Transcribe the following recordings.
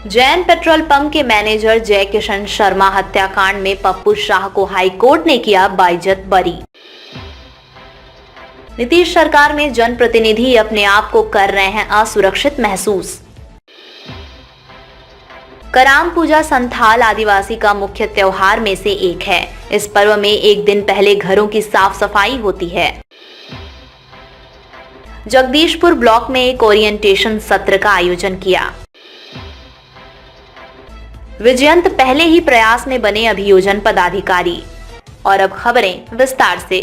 Jain petrol pump के manager जय किशन शर्मा हत्याकांड में पप्पू शाह को हाईकोर्ट ने किया बाइज्जत बरी। नीतीश सरकार में जनप्रतिनिधि अपने आप को कर रहे हैं असुरक्षित महसूस। कराम पूजा संथाल आदिवासी का मुख्य त्योहार में से एक है। इस पर्व में एक दिन पहले घरों की साफ सफाई होती है। जगदीशपुर ब्लॉक में एक ओरिएंटेशन सत्र का आयोजन किया। विजयंत पहले ही प्रयास में बने अभियोजन पदाधिकारी। और अब खबरें विस्तार से।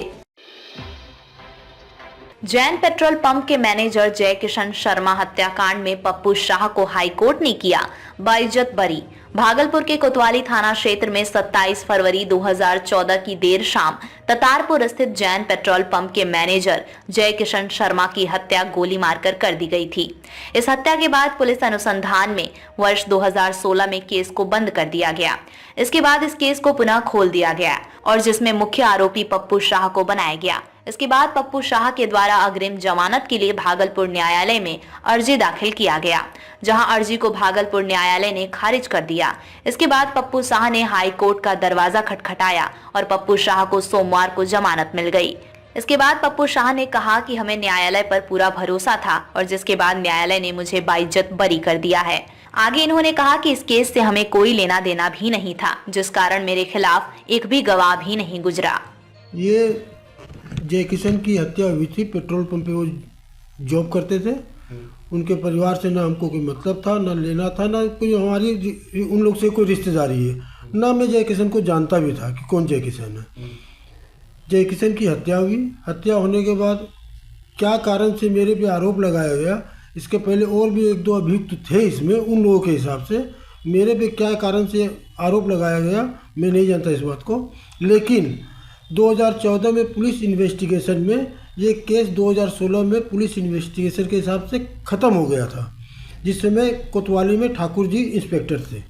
जैन पेट्रोल पंप के मैनेजर जय किशन शर्मा हत्याकांड में पप्पू शाह को हाईकोर्ट ने किया बाइज्जत बरी। भागलपुर के कोतवाली थाना क्षेत्र में 27 फरवरी 2014 की देर शाम ततारपुर स्थित जैन पेट्रोल पंप के मैनेजर जय किशन शर्मा की हत्या गोली मारकर कर दी गई थी। इस हत्या के बाद पुलिस अनुसंधान में वर्ष 2016 में केस को बंद कर दिया गया। इसके बाद इस केस को पुनः खोल दिया गया और जिसमें मुख्य आरोपी पप्पू शाह को बनाया गया। इसके बाद पप्पू शाह के द्वारा अग्रिम जमानत के लिए भागलपुर न्यायालय में अर्जी दाखिल किया गया, जहां अर्जी को भागलपुर न्यायालय ने खारिज कर दिया। इसके बाद पप्पू शाह ने हाई कोर्ट का दरवाजा खटखटाया और पप्पू शाह को सोमवार को जमानत मिल गई। इसके बाद पप्पू शाह ने कहा कि हमें न्यायालय पर पूरा भरोसा था और जिसके बाद न्यायालय ने मुझे बाइज्जत बरी कर दिया है। आगे इन्होंने कहा कि इस केस से हमें कोई लेना देना भी नहीं था, जिस कारण मेरे खिलाफ एक भी गवाह भी नहीं गुजरा। ये जय किशन की हत्या हुई थी। पेट्रोल पंप पे वो जॉब करते थे। उनके परिवार से ना हमको कोई मतलब था, ना लेना था, ना कोई हमारी उन लोग से कोई रिश्तेदारी है, ना मैं जय किशन को जानता भी था कि कौन जय किशन है। जय किशन की हत्या हुई। हत्या होने के बाद क्या कारण से मेरे पे आरोप लगाया गया, इसके पहले और भी एक दो अभियुक्त थे इसमें, उन लोगों के हिसाब से मेरे पे क्या कारण से आरोप लगाया गया मैं नहीं जानता इस बात को। लेकिन 2014 में पुलिस इन्वेस्टिगेशन में ये केस 2016 में पुलिस इन्वेस्टिगेशन के हिसाब से ख़त्म हो गया था, जिस समय कोतवाली में ठाकुर जी इंस्पेक्टर थे।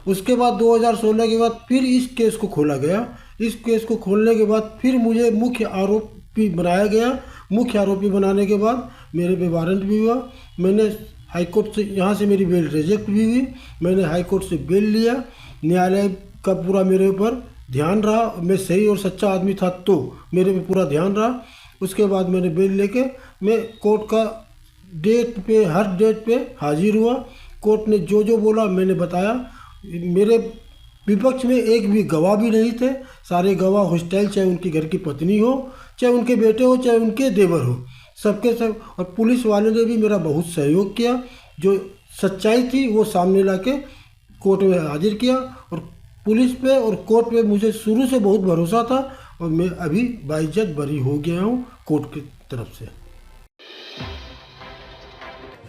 उसके बाद 2016 के बाद फिर इस केस को खोला गया। इस केस को खोलने के बाद फिर मुझे मुख्य आरोपी बनाया गया। मुख्य आरोपी बनाने के बाद मेरे पे वारंट भी हुआ। मैंने हाईकोर्ट से, यहाँ से मेरी बेल रिजेक्ट भी हुई। मैंने हाईकोर्ट से बेल लिया। न्यायालय का पूरा मेरे ऊपर ध्यान रहा। मैं सही और सच्चा आदमी था तो मेरे पे पूरा ध्यान रहा। उसके बाद मैंने बेल लेके मैं कोर्ट का डेट पे, हर डेट पे हाजिर हुआ। कोर्ट ने जो जो बोला मैंने बताया। मेरे विपक्ष में एक भी गवाह भी नहीं थे। सारे गवाह हॉस्टाइल, चाहे उनकी घर की पत्नी हो, चाहे उनके बेटे हो, चाहे उनके देवर हो, सबके सब। और पुलिस वाले ने भी मेरा बहुत सहयोग किया। जो सच्चाई थी वो सामने लाके कोर्ट में हाजिर किया। और पुलिस पे और कोर्ट पे मुझे शुरू से बहुत भरोसा था और मैं अभी बाइज्जत बरी हो गया हूँ कोर्ट की तरफ से।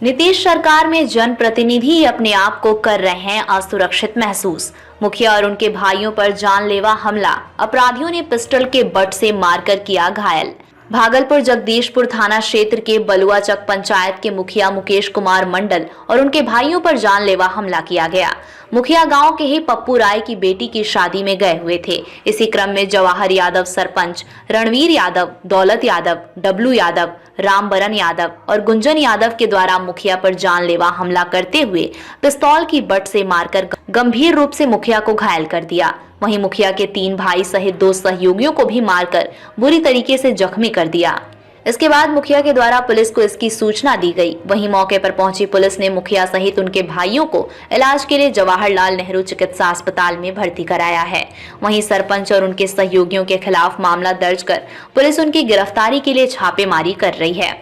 नीतीश सरकार में जनप्रतिनिधि अपने आप को कर रहे हैं असुरक्षित महसूस। मुखिया और उनके भाइयों पर जानलेवा हमला, अपराधियों ने पिस्टल के बट से मारकर किया घायल। भागलपुर जगदीशपुर थाना क्षेत्र के बलुआचक पंचायत के मुखिया मुकेश कुमार मंडल और उनके भाइयों पर जानलेवा हमला किया गया। मुखिया गांव के ही पप्पू राय की बेटी की शादी में गए हुए थे। इसी क्रम में जवाहर यादव सरपंच, रणवीर यादव, दौलत यादव, डब्लू यादव, रामबरन यादव और गुंजन यादव के द्वारा मुखिया पर जानलेवा हमला करते हुए पिस्तौल की बट से मारकर गंभीर रूप से मुखिया को घायल कर दिया। वहीं मुखिया के 3 भाई सहित 2 सहयोगियों को भी मारकर बुरी तरीके से जख्मी कर दिया। इसके बाद मुखिया के द्वारा पुलिस को इसकी सूचना दी गई। वहीं मौके पर पहुंची पुलिस ने मुखिया सहित उनके भाइयों को इलाज के लिए जवाहरलाल नेहरू चिकित्सा अस्पताल में भर्ती कराया है। वहीं सरपंच और उनके सहयोगियों के खिलाफ मामला दर्ज कर पुलिस उनकी गिरफ्तारी के लिए छापेमारी कर रही है।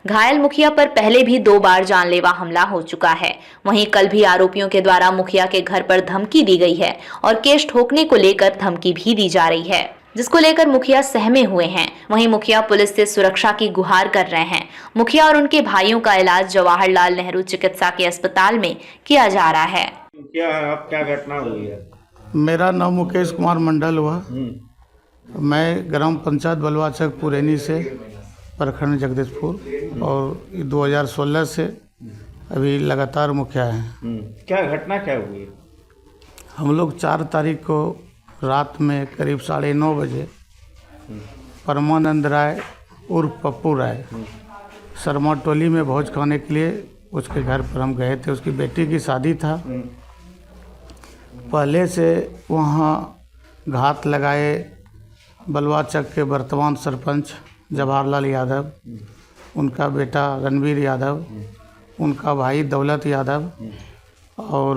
घायल मुखिया पर पहले भी 2 बार जानलेवा हमला हो चुका है। वहीं कल भी आरोपियों के द्वारा मुखिया के घर पर धमकी दी गई है और केस ठोकने को लेकर धमकी भी दी जा रही है, जिसको लेकर मुखिया सहमे हुए हैं। वहीं मुखिया पुलिस से सुरक्षा की गुहार कर रहे हैं। मुखिया और उनके भाइयों का इलाज जवाहरलाल नेहरू चिकित्सा के अस्पताल में किया जा रहा है। क्या अब क्या घटना हुई है? मेरा नाम मुकेश कुमार मंडल हुआ। मैं ग्राम पंचायत बलुआचक पुरैनी से, प्रखंड जगदीशपुर, और 2016 से अभी लगातार मुखिया हैं। क्या घटना क्या हुई? हम लोग 4 तारीख को रात में करीब 9:30 बजे परमानंद राय उर्फ पप्पू राय शर्मा टोली में भोज खाने के लिए उसके घर पर हम गए थे, उसकी बेटी की शादी था। पहले से वहाँ घात लगाए बलवाचक के वर्तमान सरपंच जवाहरलाल यादव, उनका बेटा रणवीर यादव, उनका भाई दौलत यादव और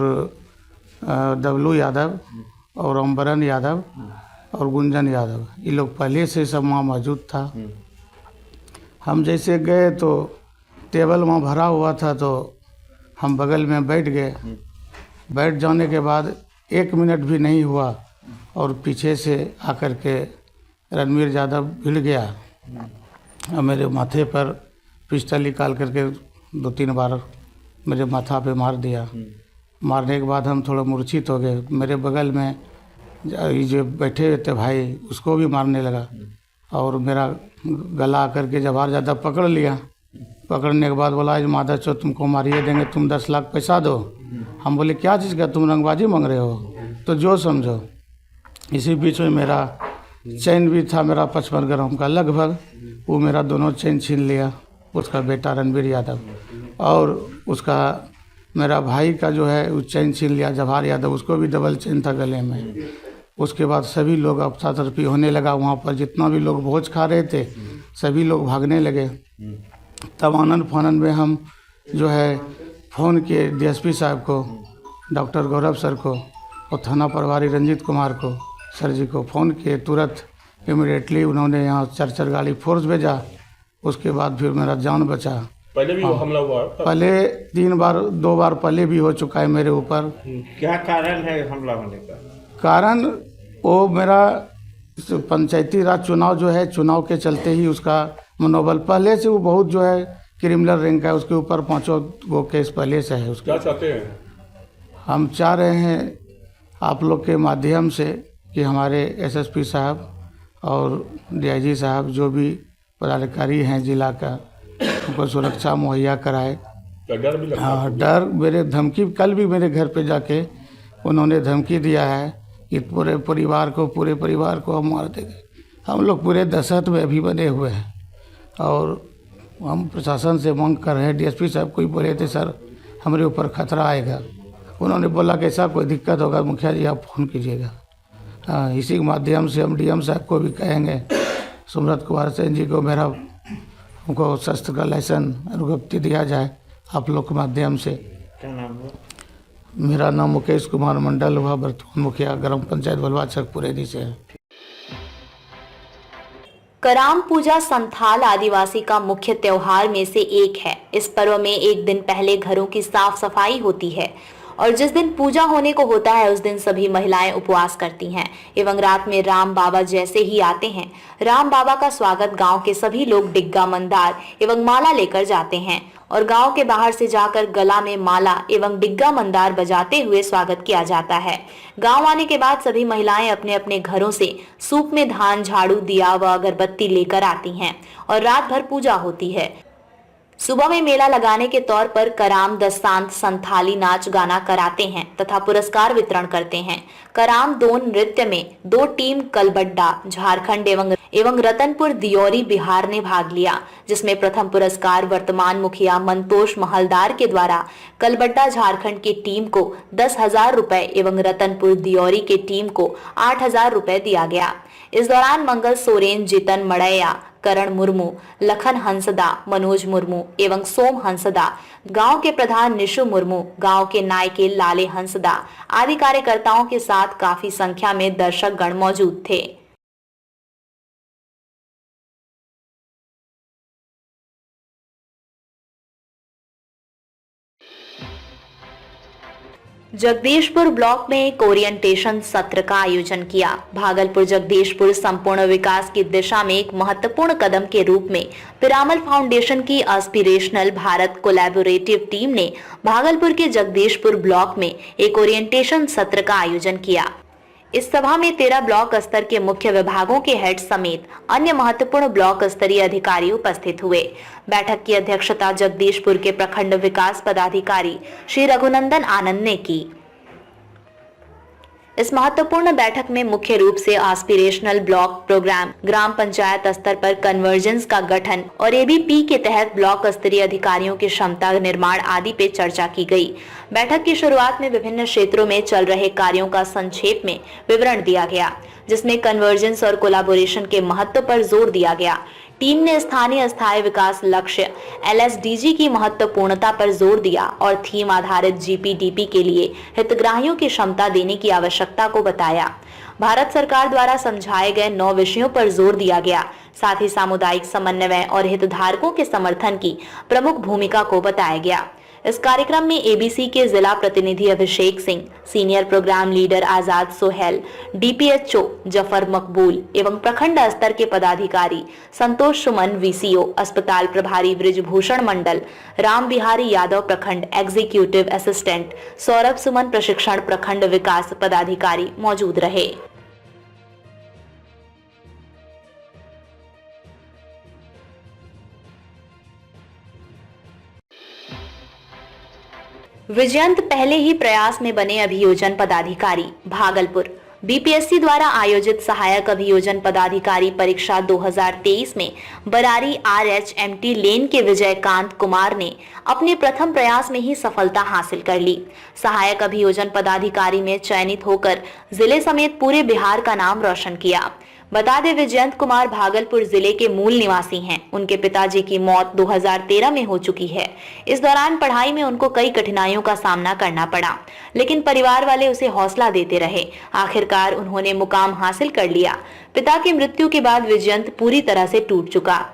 डब्लू यादव और अम्बरन यादव और गुंजन यादव, ये लोग पहले से सब वहाँ मौजूद था। हम जैसे गए तो टेबल वहाँ भरा हुआ था, तो हम बगल में बैठ गए। बैठ जाने के बाद 1 मिनट भी नहीं हुआ और पीछे से आकर के रणवीर यादव भिड़ गया और मेरे माथे पर पिस्टल निकाल करके 2-3 बार मेरे माथा पे मार दिया। मारने के बाद हम थोड़ा मूर्छित हो गए। मेरे बगल में ये जो बैठे हुए थे भाई, उसको भी मारने लगा और मेरा गला आकर के जवाहर यादव पकड़ लिया। पकड़ने के बाद बोला, आज मादा चो तुमको मारिए देंगे, तुम 10 लाख पैसा दो। हम बोले क्या चीज़ का, तुम रंगबाजी मांग रहे हो, तो जो समझो। इसी बीच में मेरा चैन भी था मेरा 55 ग्राम का लगभग, वो मेरा दोनों चैन छीन लिया, उसका बेटा रणवीर यादव, और उसका मेरा भाई का जो है वो चैन छीन लिया जवाहर यादव, उसको भी डबल चैन था गले में। उसके बाद सभी लोग अफरा तफरी होने लगा। वहाँ पर जितना भी लोग भोज खा रहे थे सभी लोग भागने लगे। तब आनंद फानंद में हम जो है फ़ोन किए डीएसपी साहब को, डॉक्टर गौरव सर को और थाना प्रभारी रंजीत कुमार को, सर जी को फ़ोन किए। तुरंत इमीडिएटली उन्होंने यहाँ 4 गाड़ी फोर्स भेजा। उसके बाद फिर मेरा जान बचा। पहले भी वो हमला हुआ है? पहले 2 बार पहले भी हो चुका है मेरे ऊपर। क्या कारण है हमला होने का? कारण वो मेरा पंचायती राज चुनाव जो है, चुनाव के चलते ही उसका मनोबल पहले से वो बहुत जो है क्रिमिनल रैंक है, उसके ऊपर 5 गो केस पहले से है उसका। क्या चाहते हैं? हम चाह रहे हैं आप लोग के माध्यम से कि हमारे एसएसपी साहब और डीआईजी साहब जो भी पदाधिकारी हैं जिला का, उनको सुरक्षा मुहैया कराए। क्या डर भी लगता है? हाँ, डर। मेरे धमकी, कल भी मेरे घर पे जाके उन्होंने धमकी दिया है कि पूरे परिवार को हम मार देंगे। हम लोग पूरे दहशत में अभी बने हुए हैं और हम प्रशासन से मांग कर रहे हैं। डीएसपी साहब को ही बोले थे सर हमारे ऊपर खतरा आएगा। उन्होंने बोला कि ऐसा कोई दिक्कत होगा मुखिया जी आप फ़ोन कीजिएगा। हाँ, इसी के माध्यम से हम डीएम साहब को भी कहेंगे, सुमरत कुमार सेन जी को मेरा उनको शस्त्र का लाइसेंस अनुज्ञप्ति दिया जाए आप लोग के माध्यम से। क्या नाम है? मेरा नाम मुकेश कुमार मंडल हुआ, वर्तमान मुखिया ग्राम पंचायत बलवाचक पुरैनी से है। कराम पूजा संथाल आदिवासी का मुख्य त्योहार में से एक है। इस पर्व में एक दिन पहले घरों की साफ सफाई होती है और जिस दिन पूजा होने को होता है उस दिन सभी महिलाएं उपवास करती हैं एवं रात में राम बाबा जैसे ही आते हैं, राम बाबा का स्वागत गांव के सभी लोग डिग्गा मंदार एवं माला लेकर जाते हैं और गांव के बाहर से जाकर गला में माला एवं डिग्गा मंदार बजाते हुए स्वागत किया जाता है। गांव आने के बाद सभी महिलाएं अपने अपने घरों से सूप में धान, झाड़ू, दिया व अगरबत्ती लेकर आती हैं और रात भर पूजा होती है। सुबह में मेला लगाने के तौर पर कराम दस्तांत संथाली नाच गाना कराते हैं तथा पुरस्कार वितरण करते हैं। कराम दोन नृत्य में 2 टीम कलबड्डा झारखंड एवं रतनपुर दियोरी बिहार ने भाग लिया, जिसमें प्रथम पुरस्कार वर्तमान मुखिया मंतोष महलदार के द्वारा कलबड्डा झारखंड की टीम को 10,000 रुपए एवं रतनपुर दियोरी की टीम को 8,000 रुपए दिया गया। इस दौरान मंगल सोरेन, जितन मड़ैया, करण मुर्मू, लखन हंसदा, मनोज मुर्मू एवं सोम हंसदा, गांव के प्रधान निशु मुर्मू, गांव के नायके लाले हंसदा आदि कार्यकर्ताओं के साथ काफी संख्या में दर्शक गण मौजूद थे। जगदीशपुर ब्लॉक में एक ओरिएंटेशन सत्र का आयोजन किया। भागलपुर जगदीशपुर संपूर्ण विकास की दिशा में एक महत्वपूर्ण कदम के रूप में पिरामल फाउंडेशन की एस्पिरेशनल भारत कोलैबोरेटिव टीम ने भागलपुर के जगदीशपुर ब्लॉक में एक ओरिएंटेशन सत्र का आयोजन किया। इस सभा में 13 ब्लॉक स्तर के मुख्य विभागों के हेड समेत अन्य महत्वपूर्ण ब्लॉक स्तरीय अधिकारी उपस्थित हुए। बैठक की अध्यक्षता जगदीशपुर के प्रखंड विकास पदाधिकारी श्री रघुनंदन आनंद ने की। इस महत्वपूर्ण बैठक में मुख्य रूप से एस्पिरेशनल ब्लॉक प्रोग्राम, ग्राम पंचायत स्तर पर कन्वर्जेंस का गठन और एबीपी के तहत ब्लॉक स्तरीय अधिकारियों की क्षमता निर्माण आदि पे चर्चा की गई। बैठक की शुरुआत में विभिन्न क्षेत्रों में चल रहे कार्यों का संक्षेप में विवरण दिया गया, जिसमें कन्वर्जेंस और कोलैबोरेशन के महत्व पर जोर दिया गया। टीम ने स्थानीय स्थायी विकास लक्ष्य LSDG की महत्वपूर्णता पर जोर दिया और थीम आधारित GPDP के लिए हितग्राहियों की क्षमता देने की आवश्यकता को बताया। भारत सरकार द्वारा समझाए गए 9 विषयों पर जोर दिया गया। साथ ही सामुदायिक समन्वय और हितधारकों के समर्थन की प्रमुख भूमिका को बताया गया। इस कार्यक्रम में ABC के जिला प्रतिनिधि Abhishek Singh, senior programme leader आजाद सोहेल, DPHO जफर मकबूल एवं प्रखंड स्तर के पदाधिकारी संतोष सुमन VCO, अस्पताल प्रभारी ब्रिजभूषण मंडल, राम बिहारी यादव प्रखंड एग्जीक्यूटिव असिस्टेंट, सौरभ सुमन प्रशिक्षण प्रखंड विकास पदाधिकारी मौजूद रहे। विजयंत पहले ही प्रयास में बने अभियोजन पदाधिकारी। भागलपुर BPSC द्वारा आयोजित सहायक अभियोजन पदाधिकारी परीक्षा 2023 में बरारी RHMT लेन के विजयकांत कुमार ने अपने प्रथम प्रयास में ही सफलता हासिल कर ली। सहायक अभियोजन पदाधिकारी में चयनित होकर जिले समेत पूरे बिहार का नाम रोशन किया। बता दें, विजयंत कुमार भागलपुर जिले के मूल निवासी हैं। उनके पिताजी की मौत 2013 में हो चुकी है। इस दौरान पढ़ाई में उनको कई कठिनाइयों का सामना करना पड़ा, लेकिन परिवार वाले उसे हौसला देते रहे। आखिरकार उन्होंने मुकाम हासिल कर लिया। पिता की मृत्यु के बाद विजयंत पूरी तरह से टूट चुका,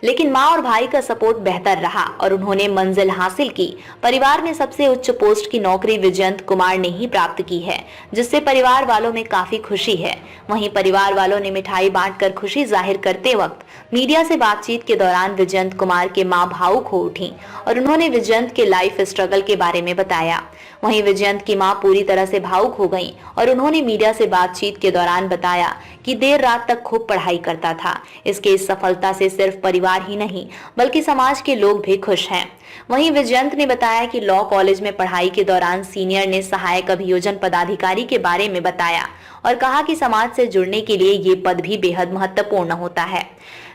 लेकिन माँ और भाई का सपोर्ट बेहतर रहा और उन्होंने मंजिल हासिल की। परिवार में सबसे उच्च पोस्ट की नौकरी विजयंत कुमार ने ही प्राप्त की है, जिससे परिवार वालों में काफी खुशी है। वहीं परिवार वालों ने मिठाई बांटकर खुशी जाहिर करते वक्त मीडिया से बातचीत के दौरान विजयंत कुमार के मां भावुक हो उठी और उन्होंने विजयंत के लाइफ स्ट्रगल के बारे में बताया। वहीं विजयंत की मां पूरी तरह से भावुक हो गईं और उन्होंने मीडिया से बातचीत के दौरान बताया कि देर रात तक खूब पढ़ाई करता था। इसके इस सफलता से सिर्फ परिवार ही नहीं बल्कि समाज के लोग भी खुश हैं। वहीं विजयंत ने बताया कि लॉ कॉलेज में पढ़ाई के दौरान सीनियर ने सहायक अभियोजन पदाधिकारी के बारे में बताया और कहा कि समाज से जुड़ने के लिए ये पद भी बेहद महत्वपूर्ण होता है।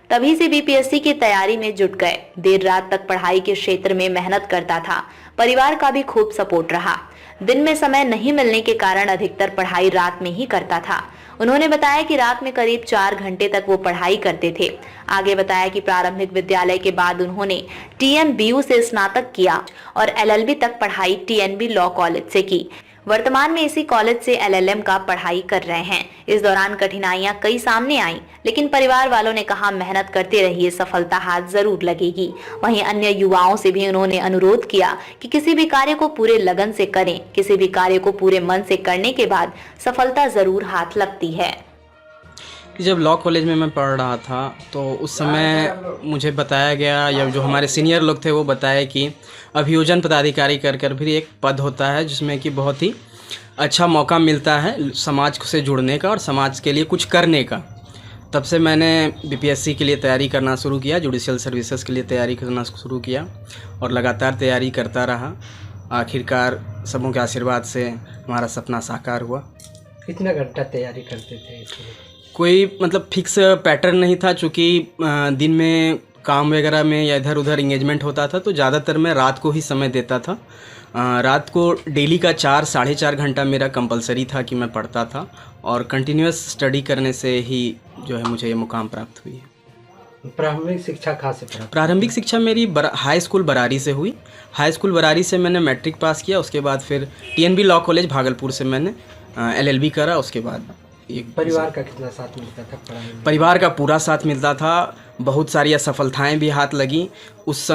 तभी से BPSC की तैयारी में जुट गए। देर रात तक पढ़ाई के क्षेत्र में मेहनत करता था। परिवार का भी खूब सपोर्ट रहा। दिन में समय नहीं मिलने के कारण अधिकतर पढ़ाई रात में ही करता था। उन्होंने बताया कि रात में करीब 4 घंटे तक वो पढ़ाई करते थे। आगे बताया कि प्रारंभिक विद्यालय के बाद उन्होंने TNBU से स्नातक किया और LLB तक पढ़ाई TNB लॉ कॉलेज से की। वर्तमान में इसी कॉलेज से LLM का पढ़ाई कर रहे हैं। इस दौरान कठिनाइयां कई सामने आईं, लेकिन परिवार वालों ने कहा मेहनत करते रहिए, सफलता हाथ जरूर लगेगी। वहीं अन्य युवाओं से भी उन्होंने अनुरोध किया कि किसी भी कार्य को पूरे लगन से करें। किसी भी कार्य को पूरे मन से करने के बाद सफलता जरूर हाथ लगती है। कि जब लॉ कॉलेज में मैं पढ़ रहा था तो उस समय मुझे बताया गया, या जो हमारे सीनियर लोग थे वो बताए कि अभियोजन पदाधिकारी कर भी एक पद होता है जिसमें कि बहुत ही अच्छा मौका मिलता है समाज से जुड़ने का और समाज के लिए कुछ करने का। तब से मैंने BPSC के लिए तैयारी करना शुरू किया, जुडिशियल सर्विसेज के लिए तैयारी करना शुरू किया और लगातार तैयारी करता रहा। आखिरकार सबों के आशीर्वाद से हमारा सपना साकार हुआ। कितना घंटा तैयारी करते थे इसके लिए? कोई मतलब फिक्स पैटर्न नहीं था, चूँकि दिन में काम वगैरह में या इधर उधर इंगेजमेंट होता था तो ज़्यादातर मैं रात को ही समय देता था। रात को डेली का 4 साढ़े 4 घंटा मेरा कंपलसरी था कि मैं पढ़ता था और कंटिन्यूस स्टडी करने से ही जो है मुझे ये मुकाम प्राप्त हुई है। प्रारंभिक शिक्षा कहाँ से प्राप्त? प्रारंभिक शिक्षा मेरी हाई स्कूल बरारी से हुई। हाई स्कूल बरारी से मैंने मैट्रिक पास किया। उसके बाद फिर TNB लॉ कॉलेज भागलपुर से मैंने LLB करा। उसके बाद परिवार का कितना साथ मिलता था पढ़ाई में? परिवार का पूरा साथ मिलता था। बहुत सारी असफलताएं भी हाथ लगी। उस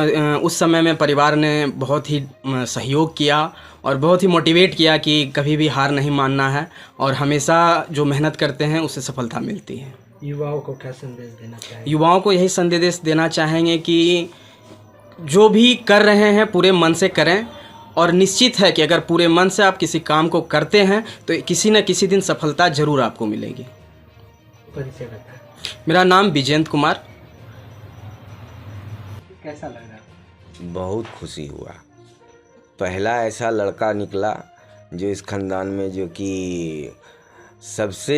समय में परिवार ने बहुत ही सहयोग किया और बहुत ही मोटिवेट किया कि कभी भी हार नहीं मानना है और हमेशा जो मेहनत करते हैं उससे सफलता मिलती है। युवाओं को क्या संदेश देना चाहेंगे? युवाओं को यही संदेश देना चाहेंगे कि जो भी कर रहे हैं पूरे मन से करें और निश्चित है कि अगर पूरे मन से आप किसी काम को करते हैं तो किसी न किसी दिन सफलता जरूर आपको मिलेगी। परिचय बताएं। मेरा नाम विजयंत कुमार। कैसा लग रहा? बहुत खुशी हुआ। पहला ऐसा लड़का निकला जो इस ख़ानदान में जो कि सबसे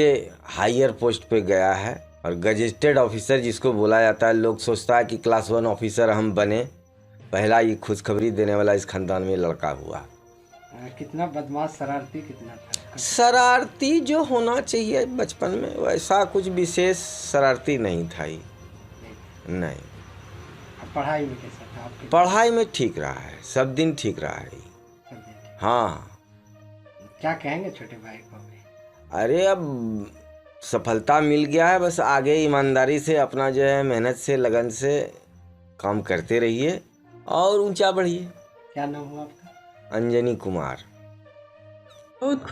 हायर पोस्ट पे गया है और गजेटेड ऑफिसर जिसको बोला जाता है, लोग सोचता है कि क्लास 1 ऑफिसर हम बने, पहला ये खुशखबरी देने वाला इस खानदान में लड़का हुआ। कितना बदमाश शरारती कितना था? शरारती जो होना चाहिए बचपन में, वैसा कुछ विशेष शरारती नहीं था ये, नहीं। अब पढ़ाई में कैसा था आपके? पढ़ाई में ठीक रहा है, सब दिन ठीक रहा है। हाँ, क्या कहेंगे छोटे भाई को? अरे अब सफलता मिल गया है, बस आगे ईमानदारी से अपना जो है मेहनत से लगन से काम करते रहिए और ऊंचा बढ़िए। क्या नाम हुआ आपका? अंजनी कुमार। बहुत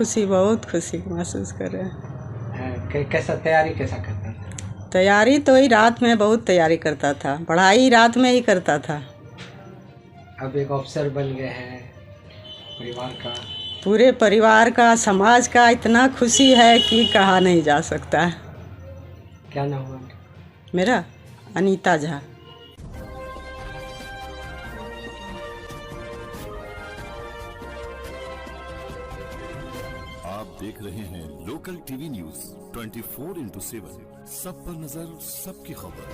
खुशी महसूस कर रहे हैं। कैसा तैयारी कैसा करता था? तैयारी तो ही रात में बहुत तैयारी करता था, पढ़ाई रात में ही करता था। अब एक अफसर बन गए हैं, परिवार का, पूरे परिवार का, समाज का इतना खुशी है कि कहा नहीं जा सकता। क्या नाम हुआ? मेरा अनीता झा। आप देख रहे हैं लोकल टीवी न्यूज 24x7, सब पर नजर, सबकी खबर।